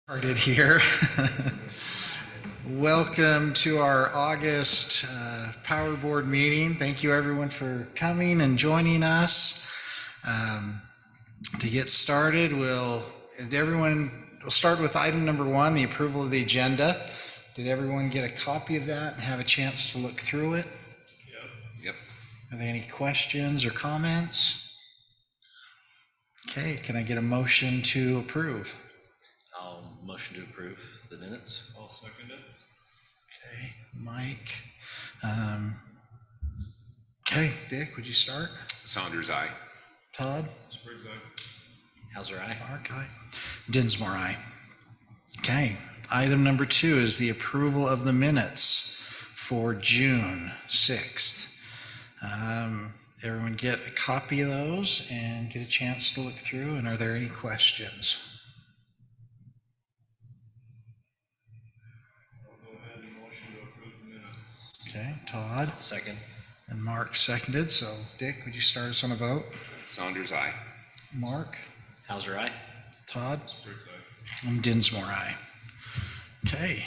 Started here. Welcome to our August Power Board meeting. Thank you everyone for coming and joining us. To get started, we'll start with item number 1, the approval of the agenda. Did everyone get a copy of that and have a chance to look through it? Yep. Are there any questions or comments? Okay, can I get a motion to approve? I'll motion to approve the minutes. I'll second it. Okay, Mike. Okay, Dick, would you start? Saunders, aye. Todd? Spriggs, aye. Hauser, aye. Mark, aye. Dinsmore, aye. Okay, item number 2 is the approval of the minutes for June 6th. Everyone get a copy of those and get a chance to look through, and are there any questions? I'll go ahead and motion to approve the minutes. Okay, Todd Second. and Mark seconded, so Dick, would you start us on a vote? Saunders, aye. Mark, Hauser, aye. Todd, Spriggs, aye. and Dinsmore, aye. Okay.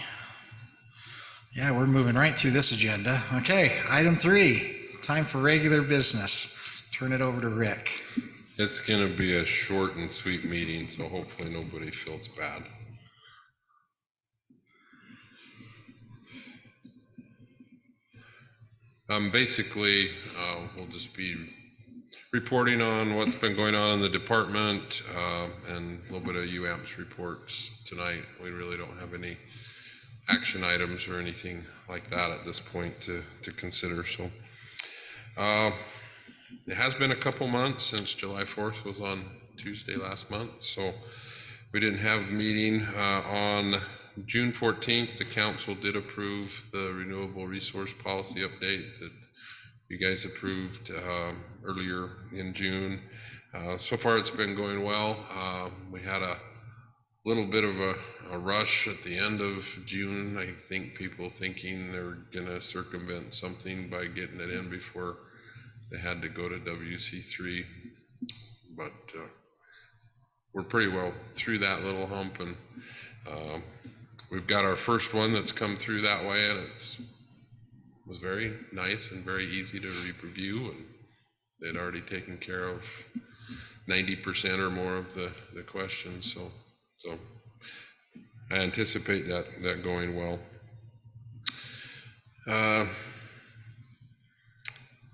Yeah, we're moving right through this agenda. Okay, item 3, it's time for regular business. Turn it over to Rick. It's going to be a short and sweet meeting, so hopefully nobody feels bad. Basically, we'll just be reporting on what's been going on in the department and a little bit of UAMPS reports tonight. We really don't have any action items or anything like that at this point to consider. So it has been a couple months since July 4th was on Tuesday last month, so we didn't have a meeting. On June 14th, the council did approve the renewable resource policy update that you guys approved earlier in June. So far it's been going well. We had a little bit of a rush at the end of June. I think people thinking they were gonna circumvent something by getting it in before they had to go to WC3, but we're pretty well through that little hump, and we've got our first one that's come through that way, and it was very nice and very easy to review, and they'd already taken care of 90% or more of the questions, so I anticipate that going well.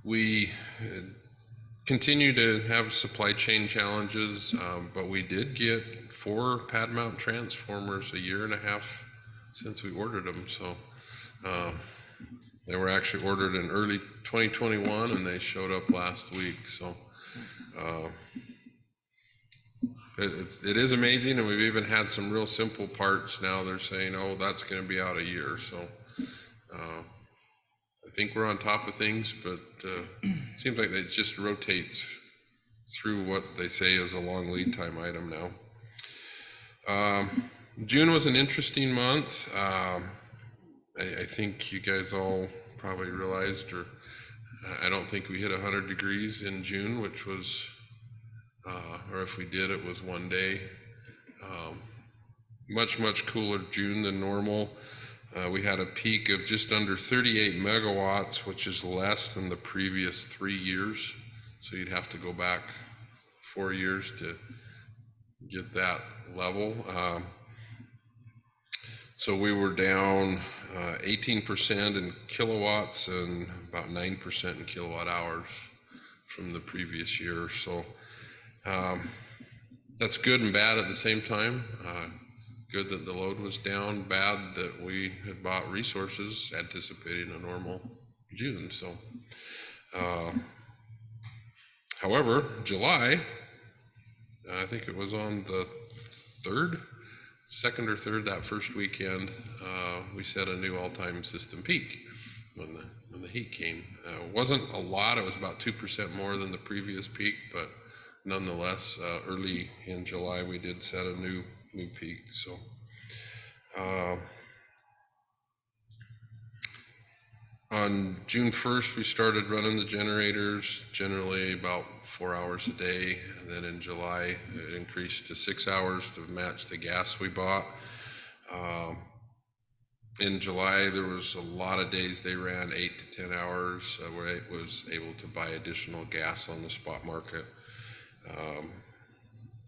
We continue to have supply chain challenges, but we did get 4 pad mount transformers a year and a half since we ordered them. So they were actually ordered in early 2021 and they showed up last week. So it is amazing, and we've even had some real simple parts now. They're saying, oh, that's going to be out a year. So I think we're on top of things, but it seems like it just rotates through what they say is a long lead time item now. June was an interesting month. I think you guys all probably realized, or I don't think we hit 100 degrees in June, which was, or if we did, it was one day. Much cooler June than normal. We had a peak of just under 38 megawatts, which is less than the previous 3 years. So you'd have to go back 4 years to get that level. So we were down 18% in kilowatts and about 9% in kilowatt hours from the previous year. So that's good and bad at the same time. Good that the load was down, bad that we had bought resources anticipating a normal June. So, however, July, I think it was on the second or third, that first weekend, we set a new all-time system peak when the heat came. It wasn't a lot, it was about 2% more than the previous peak, but nonetheless, early in July, we did set a new peak. So on June 1st, we started running the generators generally about 4 hours a day, and then in July it increased to 6 hours to match the gas we bought. In July, there was a lot of days they ran 8 to 10 hours where it was able to buy additional gas on the spot market.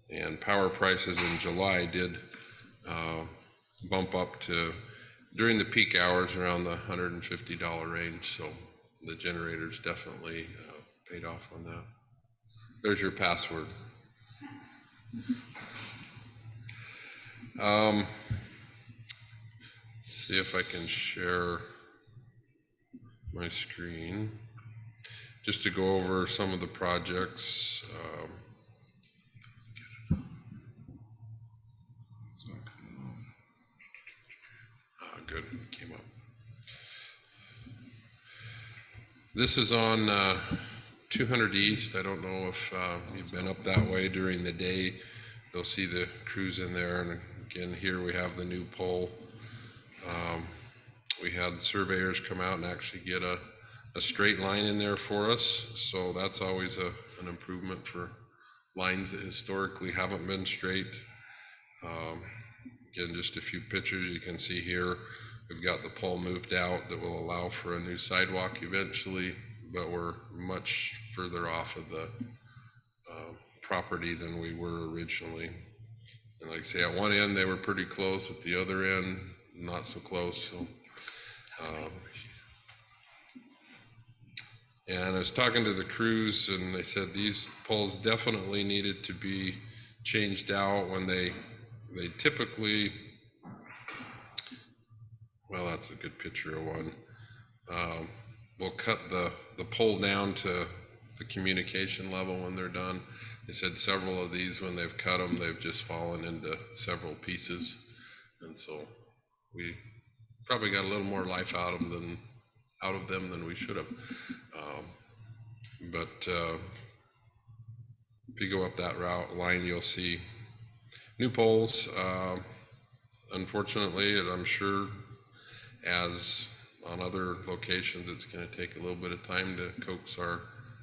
And power prices in July did bump up to, during the peak hours, around the $150 range. So the generators definitely paid off on that. There's your password. See if I can share my screen just to go over some of the projects. Good, came up. This is on 200 East. I don't know if you've been up that way during the day. You'll see the crews in there, and again, here we have the new pole. We had the surveyors come out and actually get a straight line in there for us, so that's always an improvement for lines that historically haven't been straight. Again, just a few pictures you can see here. We've got the pole moved out that will allow for a new sidewalk eventually, but we're much further off of the property than we were originally. And like I say, at one end they were pretty close, at the other end not so close. So, and I was talking to the crews, and they said these poles definitely needed to be changed out when they typically, well, that's a good picture of one. We'll cut the pole down to the communication level when they're done. They said several of these, when they've cut them, they've just fallen into several pieces. And so we probably got a little more life out of them than we should have. But if you go up that line, you'll see new poles. Unfortunately, and I'm sure as on other locations, it's going to take a little bit of time to coax our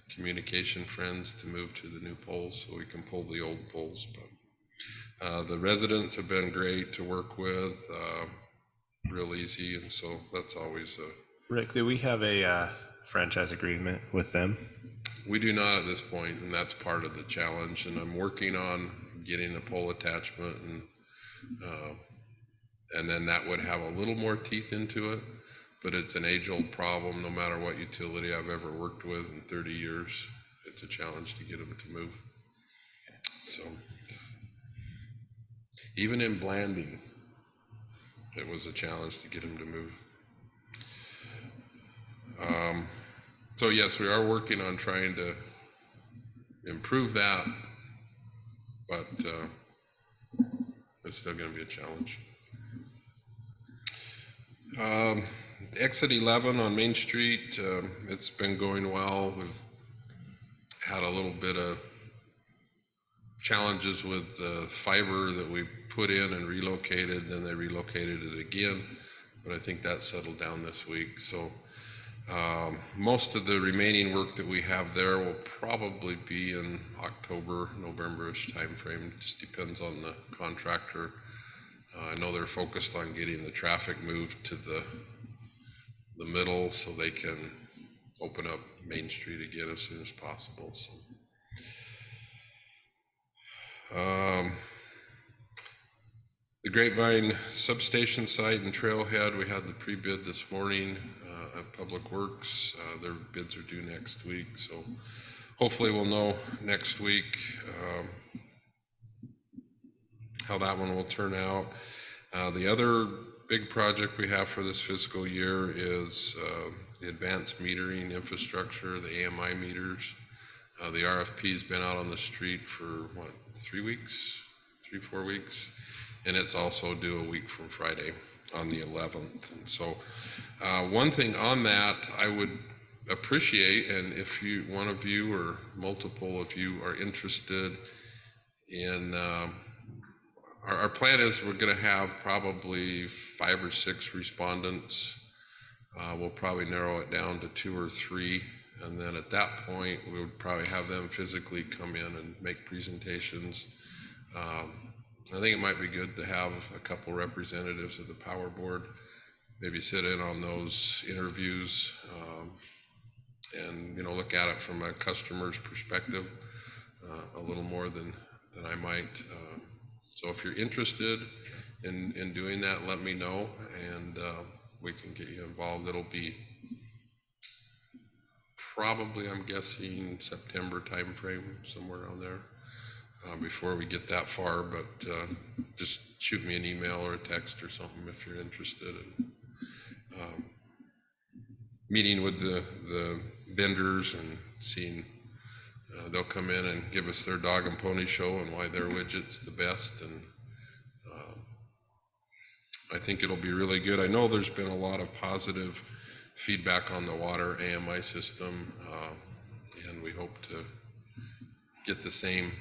communication friends to move to the new poles so we can pull the old poles. But the residents have been great to work with, real easy, and so that's always Rick, do we have a franchise agreement with them? we do not at this point, and that's part of the challenge. And I'm working on getting a pole attachment, and then that would have a little more teeth into it. But it's an age-old problem. No matter what utility I've ever worked with in 30 years, it's a challenge to get them to move. So even in Blanding, it was a challenge to get them to move. So yes, we are working on trying to improve that, but it's still going to be a challenge. Exit 11 on Main Street, it's been going well. We've had a little bit of challenges with the fiber that we put in and relocated, then they relocated it again, but I think that settled down this week. So most of the remaining work that we have there will probably be in October, November-ish timeframe. It just depends on the contractor. I know they're focused on getting the traffic moved to the middle so they can open up Main Street again as soon as possible. So, the Grapevine substation site and Trailhead, we had the pre-bid this morning at Public Works. Their bids are due next week, so hopefully we'll know next week how that one will turn out. The other big project we have for this fiscal year is the advanced metering infrastructure, the AMI meters. The RFP's been out on the street for what, 3 weeks, 4 weeks, and it's also due a week from Friday on the 11th. And so one thing on that I would appreciate, and if one of you or multiple of you are interested in, our plan is we're going to have probably 5 or 6 respondents. We'll probably narrow it down to 2 or 3, and then at that point we would probably have them physically come in and make presentations. I think it might be good to have a couple representatives of the Power Board maybe sit in on those interviews, and, you know, look at it from a customer's perspective a little more than I might. So if you're interested in doing that, let me know, and we can get you involved. It'll be probably, I'm guessing, September timeframe, somewhere around there, before we get that far, but just shoot me an email or a text or something if you're interested in meeting with the vendors and seeing, they'll come in and give us their dog and pony show and why their widget's the best, and I think it'll be really good. I know there's been a lot of positive feedback on the water AMI system, and we hope to get the same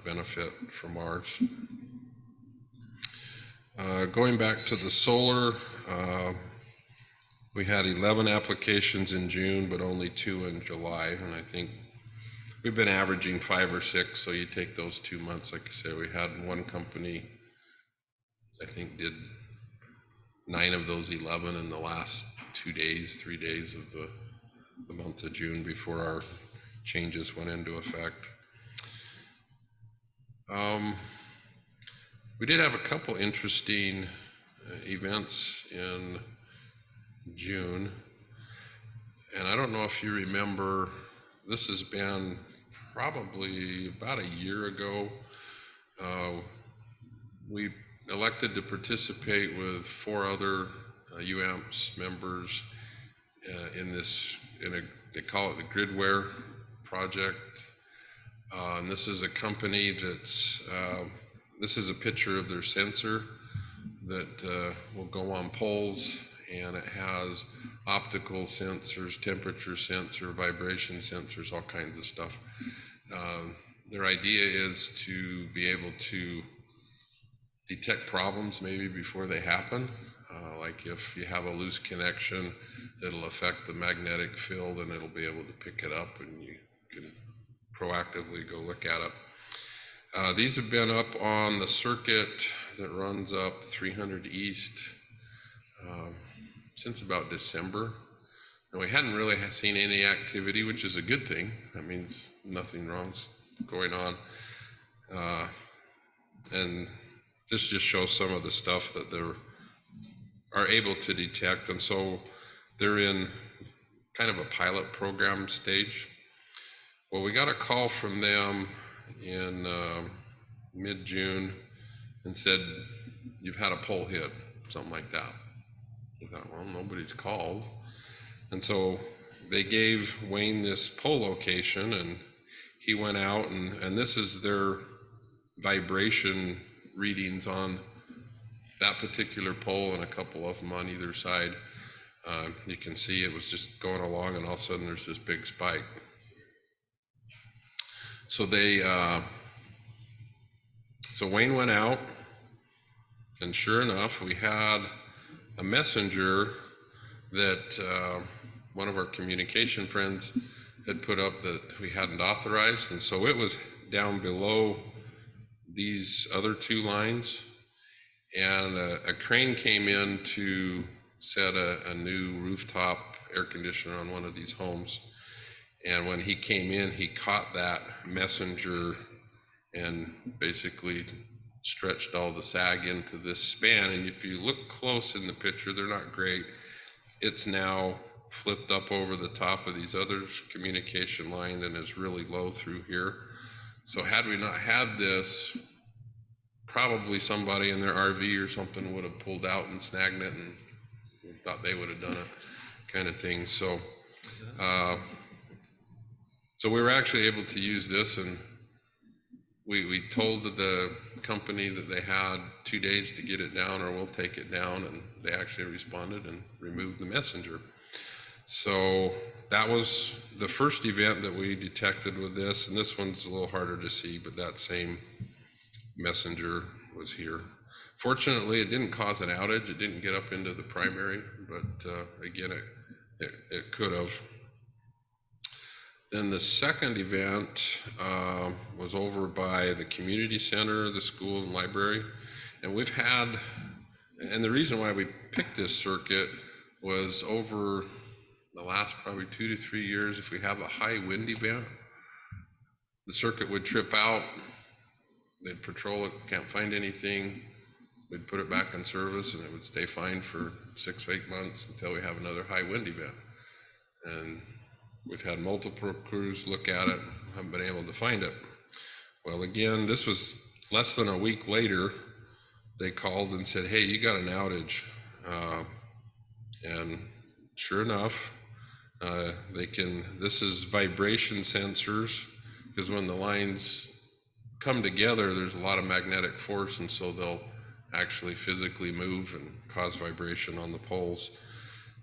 benefit from ours. Going back to the solar, we had 11 applications in June, but only 2 in July, and I think we've been averaging 5 or 6, so you take those 2 months. Like I say, we had one company, I think, did 9 of those 11 in the last 3 days of the month of June before our changes went into effect. We did have a couple interesting events in June, and I don't know if you remember, this has been probably about a year ago. We elected to participate with 4 other UAMPS members they call it the Gridware project. And this is a company that's, this is a picture of their sensor that will go on poles, and it has optical sensors, temperature sensor, vibration sensors, all kinds of stuff. Their idea is to be able to detect problems maybe before they happen. Like if you have a loose connection, it'll affect the magnetic field and it'll be able to pick it up, and you can proactively go look at it. These have been up on the circuit that runs up 300 East since about December. And we hadn't really seen any activity, which is a good thing. That means nothing wrong's going on. And this just shows some of the stuff that they're are able to detect. And so they're in kind of a pilot program stage. Well, we got a call from them in mid-June and said, you've had a pole hit, something like that. I thought, well, nobody's called. And so they gave Wayne this pole location, and he went out, and this is their vibration readings on that particular pole and a couple of them on either side. You can see it was just going along, and all of a sudden there's this big spike. So so Wayne went out, and sure enough, we had a messenger that one of our communication friends had put up that we hadn't authorized, and so it was down below these other 2 lines, and a crane came in to set a new rooftop air conditioner on one of these homes. And when he came in, he caught that messenger and basically stretched all the sag into this span. And if you look close in the picture, they're not great. It's now flipped up over the top of these other communication line and is really low through here. So had we not had this, probably somebody in their RV or something would have pulled out and snagged it and thought they would have done it, kind of thing. So so we were actually able to use this, and we told the company that they had 2 days to get it down or we'll take it down, and they actually responded and removed the messenger. So that was the first event that we detected with this, and this one's a little harder to see, but that same messenger was here. Fortunately, it didn't cause an outage. It didn't get up into the primary, but again, it could have. Then the second event was over by the community center, the school and library. And we've had, and the reason why we picked this circuit was over the last probably 2 to 3 years, if we have a high wind event, the circuit would trip out, they'd patrol it, can't find anything, we'd put it back in service and it would stay fine for 6 or 8 months until we have another high wind event. And we've had multiple crews look at it, haven't been able to find it. Well, again, this was less than a week later, they called and said, hey, you got an outage. And sure enough, this is vibration sensors, because when the lines come together, there's a lot of magnetic force, and so they'll actually physically move and cause vibration on the poles.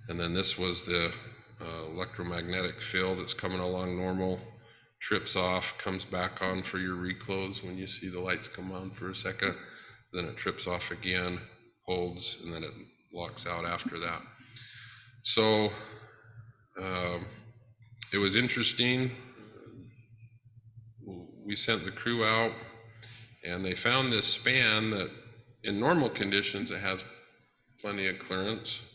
And then this was the electromagnetic field that's coming along normal, trips off, comes back on for your reclose when you see the lights come on for a second, then it trips off again, holds, and then it locks out after that. So it was interesting. We sent the crew out and they found this span that in normal conditions it has plenty of clearance,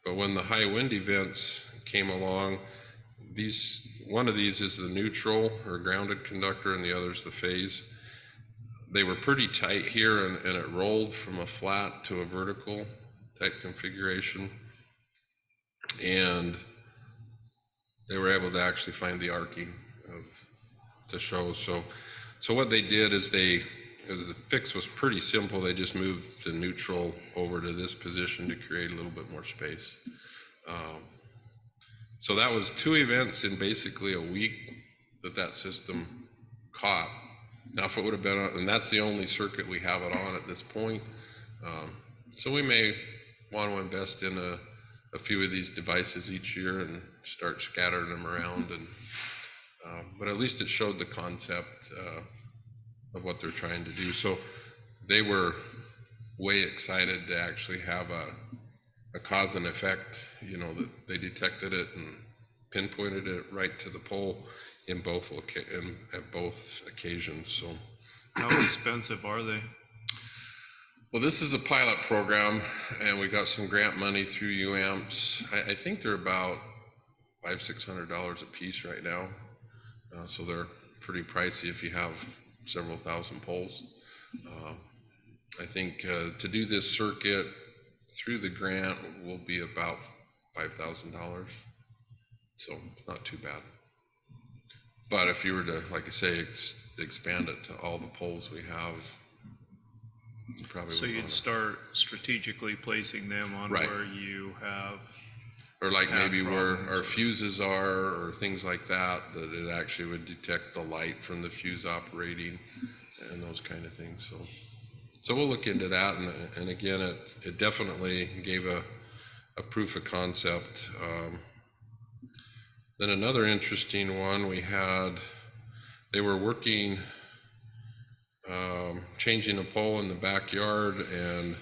but when the high wind events came along, one of these is the neutral or grounded conductor and the other is the phase. They were pretty tight here, and it rolled from a flat to a vertical type configuration, and they were able to actually find the arcing to show. So what they did is the fix was pretty simple. They just moved the neutral over to this position to create a little bit more space. So that was 2 events in basically a week that system caught. Now, if it would have been, and that's the only circuit we have it on at this point. So we may want to invest in a few of these devices each year and start scattering them around. And but at least it showed the concept of what they're trying to do. So they were way excited to actually have a cause and effect, that they detected it and pinpointed it right to the pole at both occasions. So How expensive are they? well, this is a pilot program, and we got some grant money through UAMPS. I think they're about $500-600 a piece right now. So they're pretty pricey if you have several thousand poles. I think to do this circuit through the grant will be about $5,000. So it's not too bad. But if you were to, like I say, expand it to all the poles we have, you probably So would you'd wanna- start strategically placing them on Right. where you have, or like have maybe where problems. our fuses are, or things like that it actually would detect the light from the fuse operating and those kind of things. So we'll look into that, and again, it definitely gave a proof of concept. Then another interesting one we had, they were working, changing a pole in the backyard, and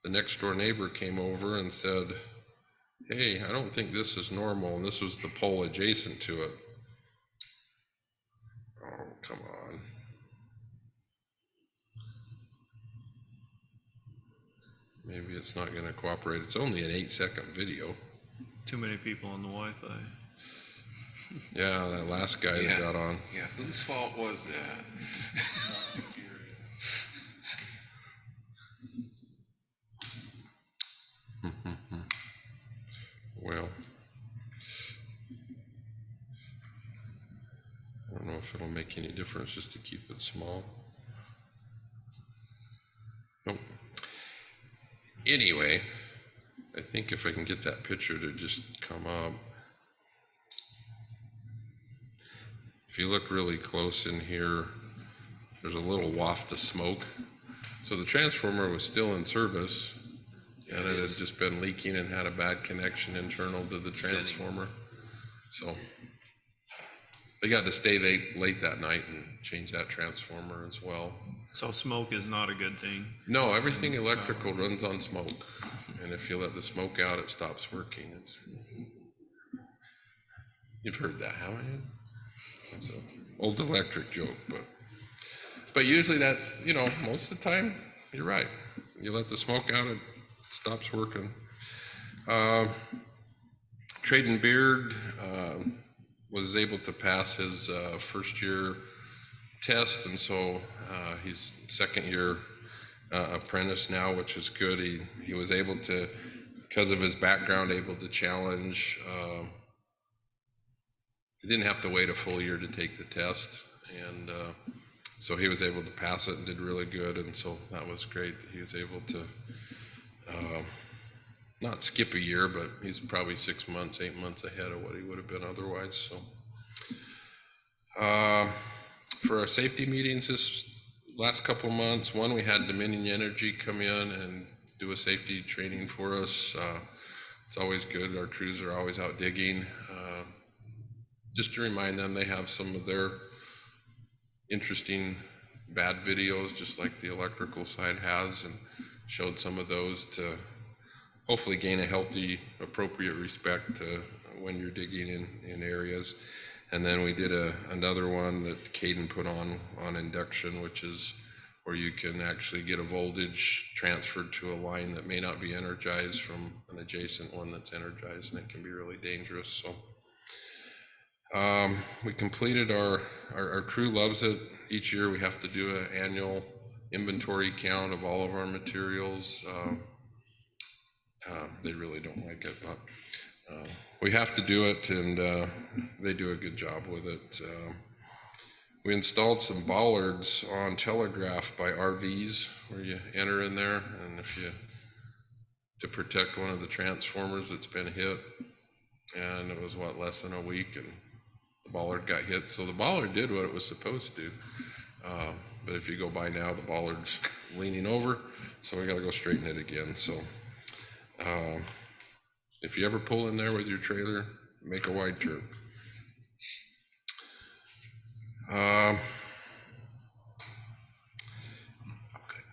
the next door neighbor came over and said, hey, I don't think this is normal, and this was the pole adjacent to it. Oh, come on. Maybe it's not gonna cooperate. It's only an 8-second video. too many people on the Wi-Fi. Yeah, that last guy that got on. Yeah, whose fault was that? Well, I don't know if it'll make any difference just to keep it small. Nope. Anyway, I think if I can get that picture to just come up. If you look really close in here, there's a little waft of smoke. So the transformer was still in service, and it had just been leaking and had a bad connection internal to the transformer. So they got to stay late that night and change that transformer as well. So smoke is not a good thing. No, everything electrical runs on smoke, and if you let the smoke out, it stops working. You've heard that, haven't you? That's an old electric joke, but usually that's, you know, most of the time, you're right. You let the smoke out, it stops working. Traden Beard was able to pass his first year test, and so he's second year apprentice now, which is good. He was able to, because of his background, able to challenge. He didn't have to wait a full year to take the test, and so he was able to pass it and did really good, and so that was great that he was able to not skip a year, but he's probably 6 months, 8 months ahead of what he would have been otherwise. So for our safety meetings this last couple of months, one, we had Dominion Energy come in and do a safety training for us. It's always good. Our crews are always out digging. Just to remind them, they have some of their interesting bad videos, just like the electrical side has, and showed some of those to hopefully gain a healthy, appropriate respect when you're digging in areas. And then we did another one that Caden put on induction, which is where you can actually get a voltage transferred to a line that may not be energized from an adjacent one that's energized, and it can be really dangerous. So we completed our crew loves it. Each year we have to do an annual inventory count of all of our materials. They really don't like it, but we have to do it, and they do a good job with it. We installed some bollards on telegraph by RVs where you enter in there, and to protect one of the transformers that's been hit, and it was less than a week, and the bollard got hit. So the bollard did what it was supposed to, but if you go by now, the bollard's leaning over, so we got to go straighten it again. So if you ever pull in there with your trailer, make a wide turn.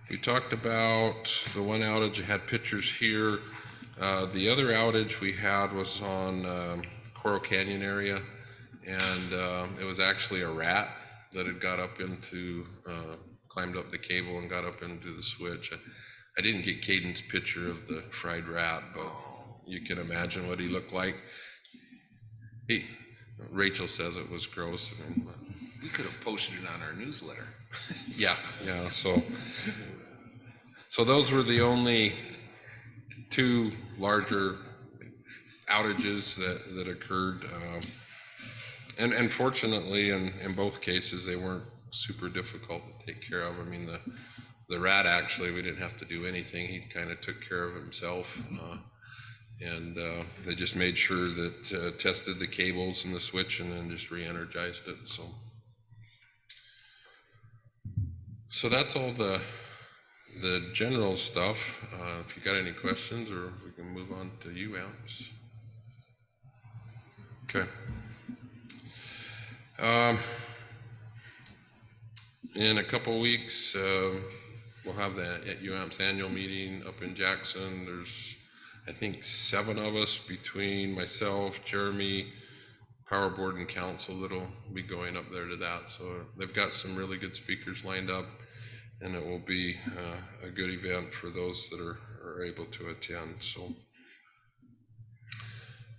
We talked about the one outage. I had pictures here. The other outage we had was on Coral Canyon area, and it was actually a rat that had got up into, climbed up the cable and got up into the switch. I didn't get Caden's picture of the fried rat, but you can imagine what he looked like. Rachel says it was gross. We could have posted it on our newsletter. Yeah. So those were the only two larger outages that occurred. And fortunately, in both cases, they weren't super difficult to take care of. I mean, the rat, actually, we didn't have to do anything. He kind of took care of himself. And they just made sure that tested the cables and the switch, and then just re-energized it. So that's all the general stuff. If you got any questions, or we can move on to UAMPS. Okay. In a couple weeks, we'll have the UAMPS annual meeting up in Jackson. There's, I think, 7 of us between myself, Jeremy, Power Board, and Council that'll be going up there to that. So they've got some really good speakers lined up, and it will be a good event for those that are able to attend. So,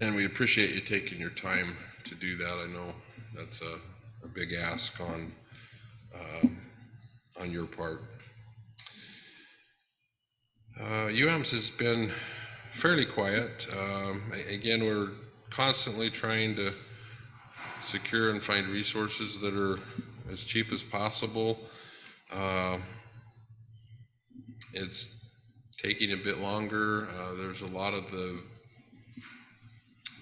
and we appreciate you taking your time to do that. I know that's a big ask on your part. UAMPS has been fairly quiet. Again, we're constantly trying to secure and find resources that are as cheap as possible. It's taking a bit longer. There's a lot of the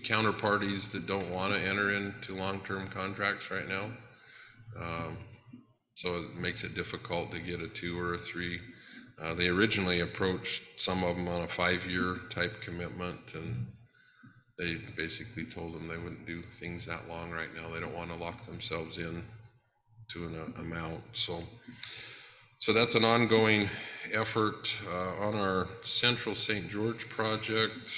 counterparties that don't want to enter into long-term contracts right now. So it makes it difficult to get a 2 or a 3. They originally approached some of them on a 5-year type commitment, and they basically told them they wouldn't do things that long right now. They don't want to lock themselves in to an amount. So that's an ongoing effort. On our Central St. George project,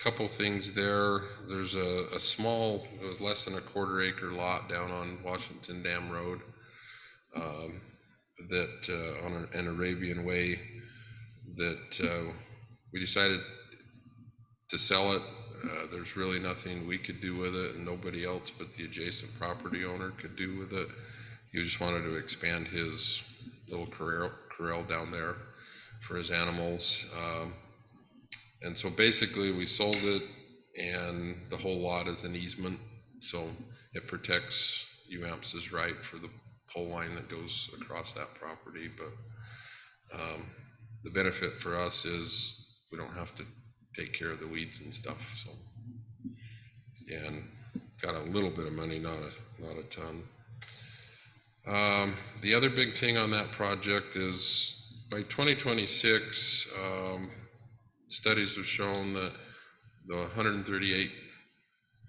Couple things there. There's a small, it was less than a quarter-acre lot down on Washington Dam Road that on an Arabian Way that we decided to sell it. There's really nothing we could do with it, and nobody else but the adjacent property owner could do with it. He just wanted to expand his little corral down there for his animals. And so basically we sold it, and the whole lot is an easement. So it protects UAMPS's right for the pole line that goes across that property. But the benefit for us is we don't have to take care of the weeds and stuff. So, and got a little bit of money, not a ton. The other big thing on that project is by 2026, studies have shown that the 138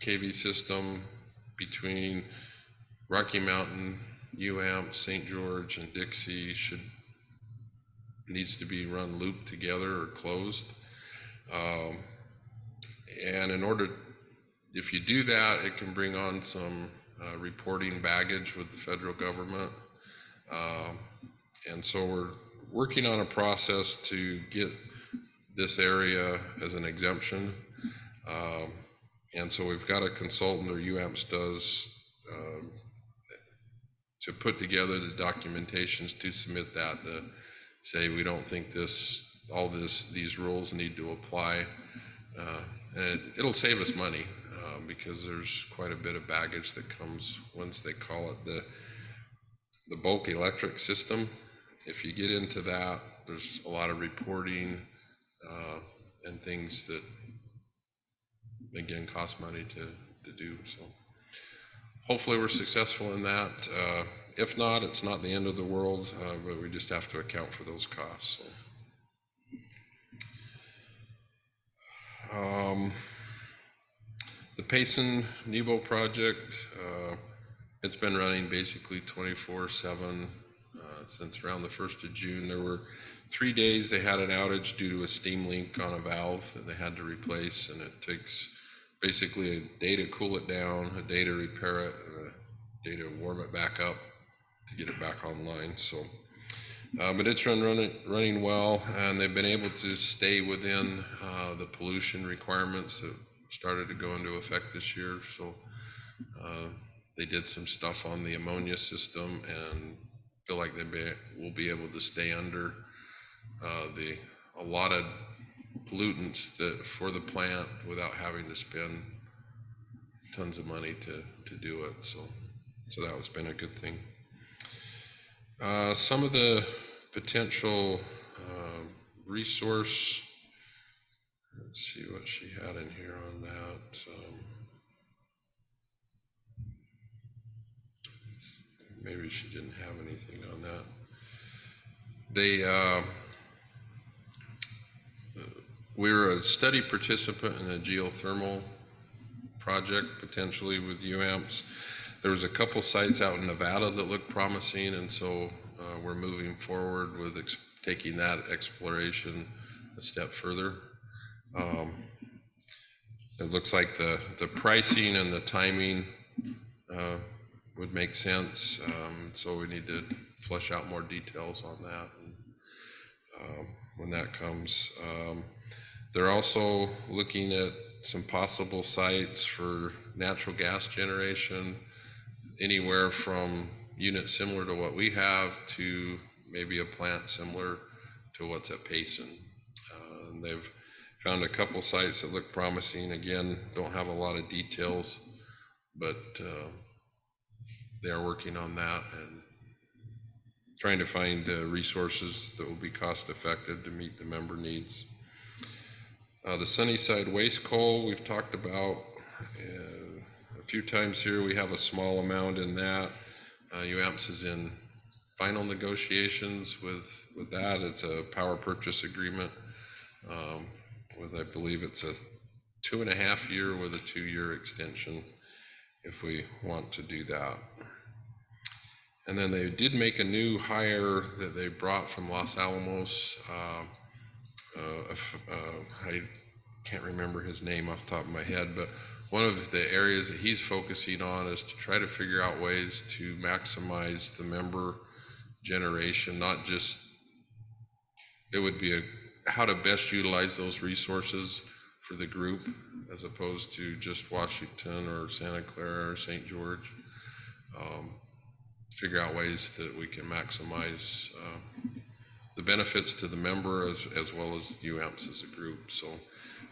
kV system between Rocky Mountain, UAMP, St. George, and Dixie needs to be run looped together or closed. And in order, if you do that, it can bring on some reporting baggage with the federal government. And so we're working on a process to get this area as an exemption. And so we've got a consultant, or UAMPS does, to put together the documentations to submit that, to say we don't think these rules need to apply. And it'll save us money because there's quite a bit of baggage that comes once they call it the bulk electric system. If you get into that, there's a lot of reporting and things that, again, cost money to do. So hopefully we're successful in that. If not, it's not the end of the world, but we just have to account for those costs. So. The Payson Nebo project, it's been running basically 24/7 since around the 1st of June. There were 3 days they had an outage due to a steam leak on a valve that they had to replace, and it takes basically a day to cool it down, a day to repair it, and a day to warm it back up to get it back online. So, but it's running well, and they've been able to stay within the pollution requirements that started to go into effect this year. So they did some stuff on the ammonia system, and feel like will be able to stay under the allotted pollutants that for the plant without having to spend tons of money to do it. So that has been a good thing. Some of the potential resource, let's see what she had in here on that. Maybe she didn't have anything on that. We were a study participant in a geothermal project, potentially with UAMPS. There was a couple sites out in Nevada that looked promising, and so we're moving forward with taking that exploration a step further. It looks like the pricing and the timing would make sense, so we need to flesh out more details on that when that comes. They're also looking at some possible sites for natural gas generation, anywhere from units similar to what we have to maybe a plant similar to what's at Payson. And they've found a couple sites that look promising. Again, don't have a lot of details, but they are working on that and trying to find resources that will be cost effective to meet the member needs. The Sunnyside waste coal we've talked about a few times here. We have a small amount in that. UAMPS is in final negotiations with that. It's a power purchase agreement with, I believe it's a 2.5 year with a 2-year extension if we want to do that. And then they did make a new hire that they brought from Los Alamos. can't remember his name off the top of my head, but one of the areas that he's focusing on is to try to figure out ways to maximize the member generation, not just, it would be how to best utilize those resources for the group as opposed to just Washington or Santa Clara or St. George. Figure out ways that we can maximize the benefits to the member as well as UAMPS as a group. So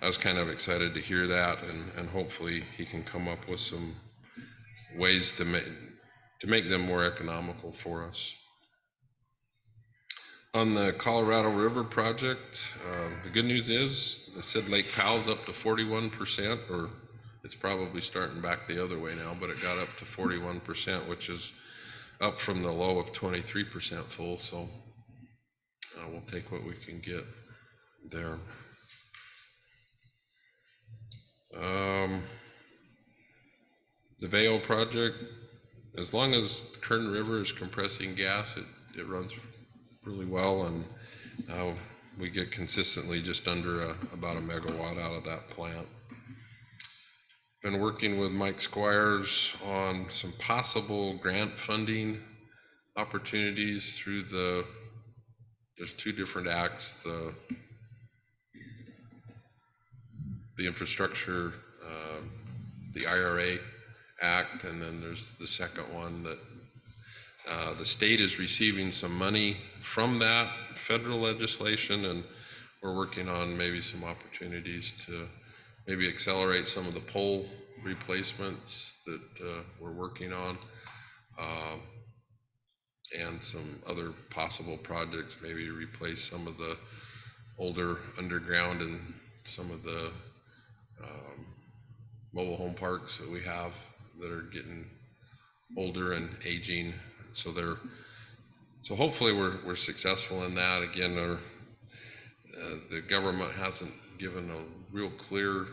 I was kind of excited to hear that, and hopefully he can come up with some ways to make them more economical for us. On the Colorado River project, the good news is they said Lake Powell's up to 41%, or it's probably starting back the other way now, but it got up to 41%, which is up from the low of 23% full. So we'll take what we can get there. The Vail project, as long as Kern River is compressing gas, it runs really well, and we get consistently just under about a megawatt out of that plant. Been working with Mike Squires on some possible grant funding opportunities through there's two different acts, the infrastructure, the IRA Act, and then there's the second one that the state is receiving some money from that federal legislation, and we're working on maybe some opportunities to maybe accelerate some of the pole replacements that we're working on, and some other possible projects, maybe replace some of the older underground and some of the mobile home parks that we have that are getting older and aging. So hopefully we're successful in that. Again, the government hasn't given a real clear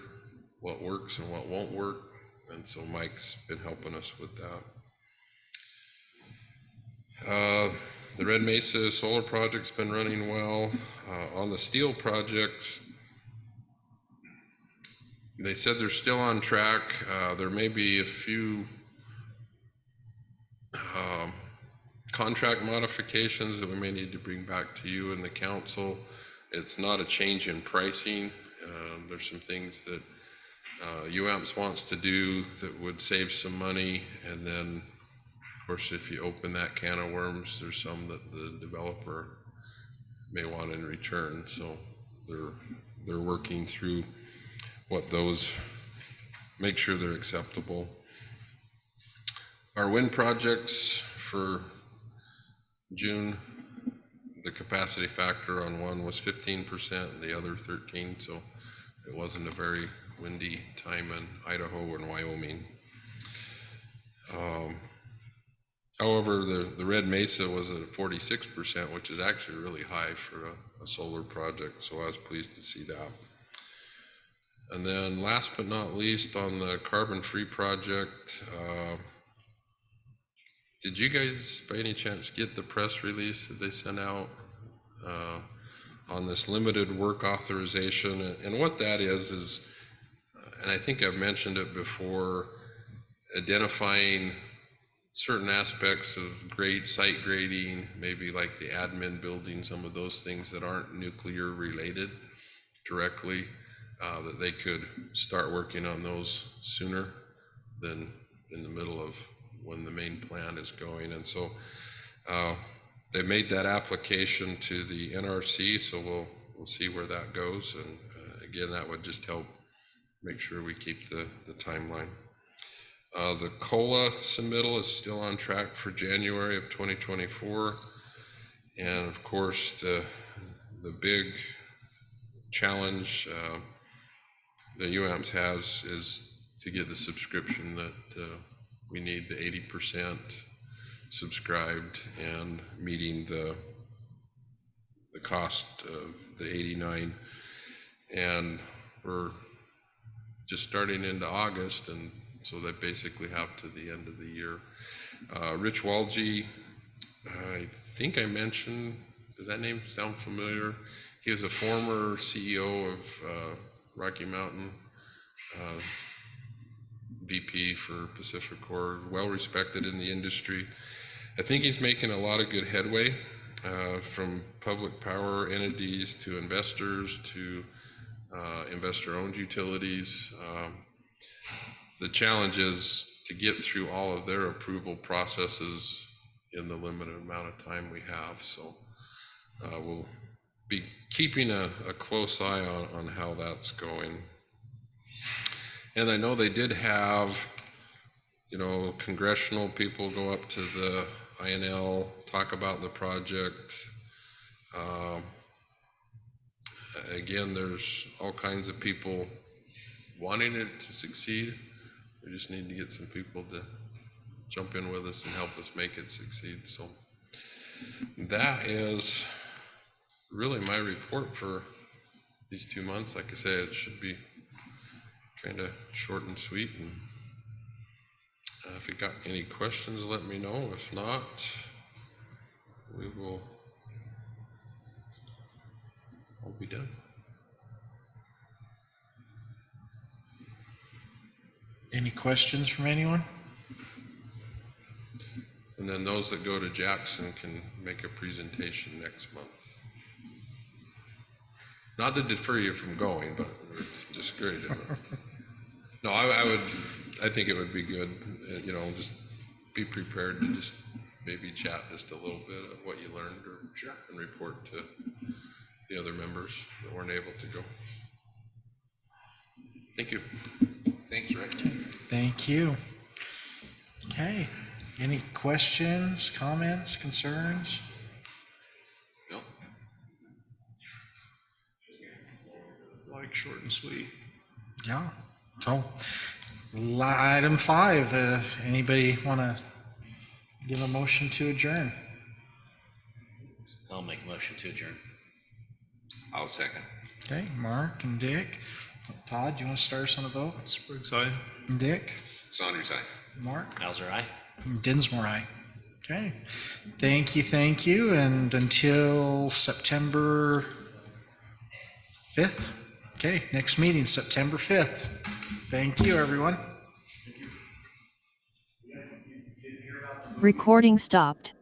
what works and what won't work, and so Mike's been helping us with that. The Red Mesa solar project's been running well. On the steel projects, they said they're still on track. There may be a few contract modifications that we may need to bring back to you and the council. It's not a change in pricing. There's some things that UAMPS wants to do that would save some money, and then of course if you open that can of worms, there's some that the developer may want in return. So they're working through what those, make sure they're acceptable. Our wind projects for June, the capacity factor on one was 15% and the other 13%, so it wasn't a very windy time in Idaho and Wyoming. However, the Red Mesa was at 46%, which is actually really high for a solar project, so I was pleased to see that. And then last but not least, on the carbon-free project, did you guys by any chance get the press release that they sent out on this limited work authorization? And what that is, and I think I've mentioned it before, identifying certain aspects of site grading, maybe like the admin building, some of those things that aren't nuclear related directly, that they could start working on those sooner than in the middle of when the main plant is going. And so they made that application to the NRC, so we'll see where that goes. And again, that would just help make sure we keep the timeline. The COLA submittal is still on track for January of 2024. And of course, the big challenge that UAMPS has is to get the subscription that we need, the 80% subscribed and meeting the cost of the 89. And we're just starting into August, and so they basically have to the end of the year. Rich Walge, I think I mentioned, does that name sound familiar? He was a former CEO of Rocky Mountain, VP for Pacific Core, well respected in the industry. I think he's making a lot of good headway, from public power entities to investors to investor-owned utilities. The challenge is to get through all of their approval processes in the limited amount of time we have. So we'll be keeping a close eye on how that's going. And I know they did have, congressional people go up to the INL, talk about the project. Again, there's all kinds of people wanting it to succeed. We just need to get some people to jump in with us and help us make it succeed. So that is really my report for these 2 months. Like I say, it should be kind of short and sweet. And if you got any questions, let me know. If not, I'll be done. Any questions from anyone? And then those that go to Jackson can make a presentation next month. Not to defer you from going, but just great. No, I think it would be good, just be prepared to just maybe chat just a little bit of what you learned and report to the other members that weren't able to go. Thank you. Thanks, Rick. Thank you. Okay, any questions, comments, concerns? No? Like short and sweet. Yeah, so item 5, anybody want to give a motion to adjourn? I'll make a motion to adjourn. I'll second. Okay, Mark and Dick. Todd, do you want to start us on a vote? Spriggs, aye. Dick, Saunders, aye. Mark, Mauser, aye. Dinsmore, aye. Okay, thank you, and until September 5th. Okay, next meeting, September 5th. Thank you, everyone. Recording stopped.